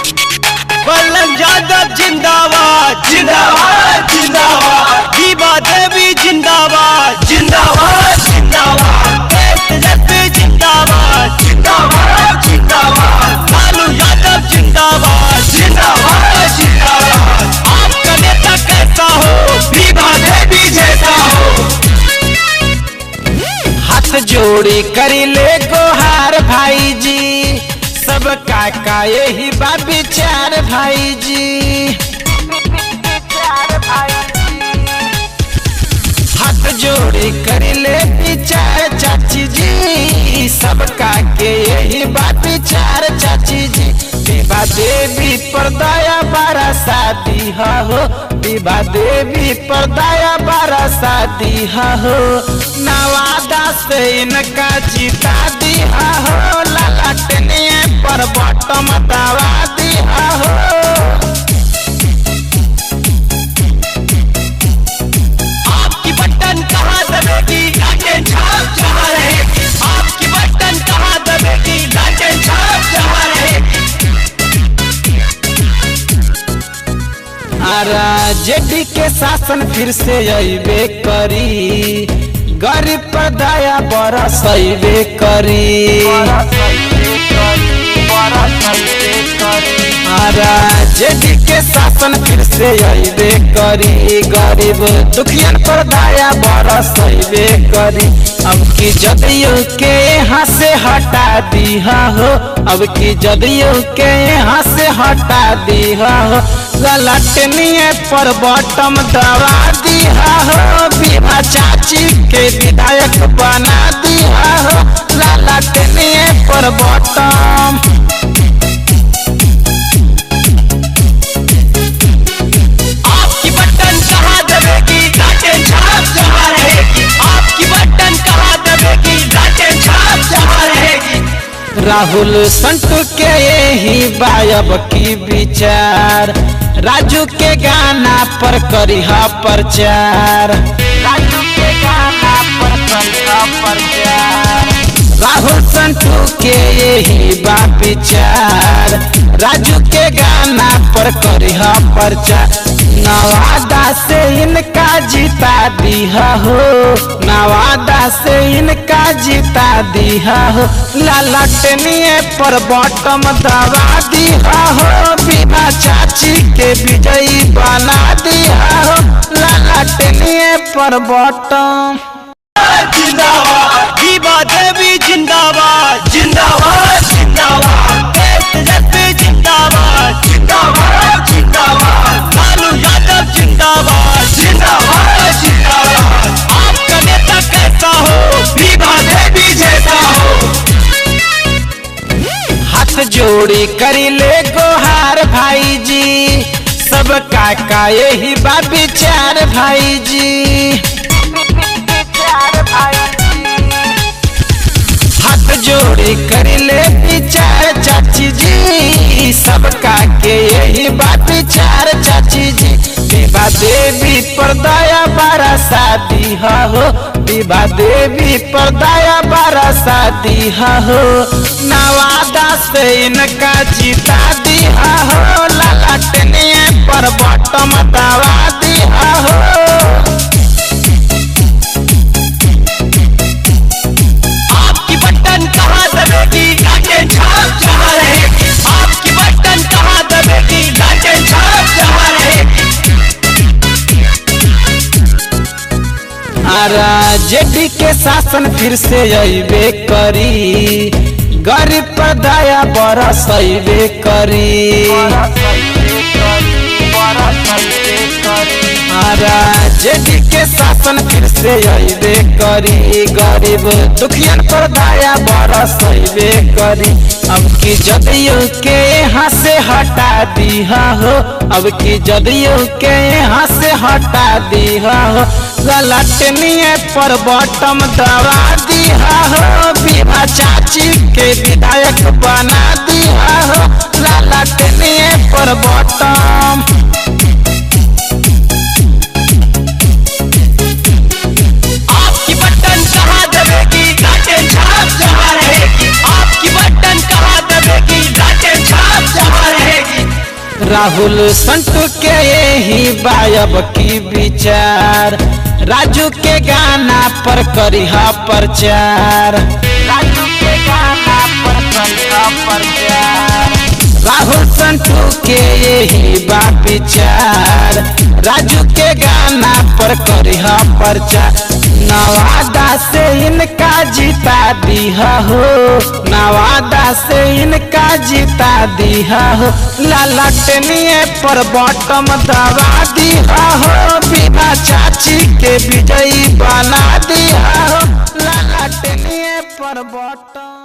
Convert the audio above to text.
बल्लभ यादव जिंदाबाद जिंदाबाद जिंदाबाद, दीपा देवी जिंदाबाद जिंदाबाद जिंदाबाद, तेजस्वी जिंदाबाद जिंदाबाद जिंदाबाद, लालू यादव जिंदाबाद जिंदाबाद जिंदाबाद। आपका नेता कैसा हो, दीपा देवी जैसा हो। हाथ जोड़ी करी ले गोहार भाई जी, सब का यही बा विचार भाई जी। हाथ जोड़ी कर ले विचार चाची जी, सबका के यही बा विचार चाची जी। दीपा देवी पर दया बारा शादी हो, दीपा देवी पर दया बारा शादी हो। नवादा से इनका जीता दिया हो, ललटने पर बटम दवा दिया हो। आपकी बटन कहाँ दबेगी, लाटेन छाप जहाँ रहेगी। आपकी बटन कहाँ दबेगी, लाटेन छाप जहाँ रहेगी। जेडी के शासन फिर से अइबे करी, गरीब पर दया बरसइबे करी। जेडी के शासन फिर से अइबे करी, गरीब दुखियन पर दया बरसइबे करी। अब की जदयू के यहाँ से हटा दिया हो, अब की जदयू के यहाँ से हटा दिया हो। गलटनिए पर बटम दबा दिया हो, बीमा चाची के विधायक बना दिया हो। ललटनिए पर बटम। आपकी बटन कहाँ दबेगी, लाटेन छाप जहाँ रहेगी। आपकी बटन कहाँ दबेगी, लाटेन छाप जहाँ रहेगी। राहुल संतू के यही बायब की विचार, राजू के गाना पर करिहा प्रचार। राजू के गाना पर करिहा प्रचार। राहुल संतू के यही बा विचार, राजू के गाना पर करिहा प्रचार। नवादा से इनका जीता दिया हो, नवादा से इनका जीता दिया हो। ललटनिए पर बटम दबा दिया हो, बीमा चाची के विजयी बना दिया हो। ललटनिए पर बटम। जिंदाबाद, दीपा देवी जिंदाबाद जिंदाबाद जिंदाबाद, तेजस्वी जिंदाबाद जिंदाबाद जिंदाबाद, लालू यादव जिंदाबाद जिंदाबाद जिंदाबाद। आपका नेता कैसा हो, दीपा देवी जैसा हो। हाथ जोड़ी करी ले गोहार भाई जी, सब का यही बा विचार भाई जी। हाथ जोड़ी कर ले विचार चाची जी, सबका के यही बात विचार चाची जी। दीपा देवी पर दया बारा शादी हो, दीपा देवी पर दया बारा शादी हो। नवादा से इनका जीता दिया हो, ललटने पर बटम दबा दिया हो। कहाँ दबेगी, लाटेन छाप जहाँ रहेगी। आपकी बटन कहाँ दबेगी, लाटेन छाप जहाँ रहेगी। जेडी के शासन फिर से अइबे करी, गरीब पर दया बरसइबे करी। जेडी के शासन फिर से अइबे करी, गरीब दुखियन पर दया बरसइबे करी। अब की जदयू के यहाँ से हटा दिया हो, अब की जदयू के यहाँ से हटा दिया हो। गलटनिए पर बटम दबा दिया हो, बीमा चाची के विधायक बना दिया हो। ललटनिए पर बटम। आपकी बटन कहाँ दबेगी, लाटेन छाप जहाँ रहेगी। आपकी बटन कहाँ दबेगी, लाटेन छाप जहाँ रहेगी। राहुल संतू के यही बायब की विचार, राजू के गाना पर करिहा प्रचार, राजू के गाना पर करिहा प्रचार। राहुल संतू के यही बा विचार, राजू के गाना पर करिहा प्रचार। नवादा से इनका जीता दिया हो, नवादा से इनका जीता दिया हो, लाला टेनिए पर बॉटम दबा दिया हो, बिना चाची के विजयी बना दिया हो, लाला टेनिए पर बॉटम।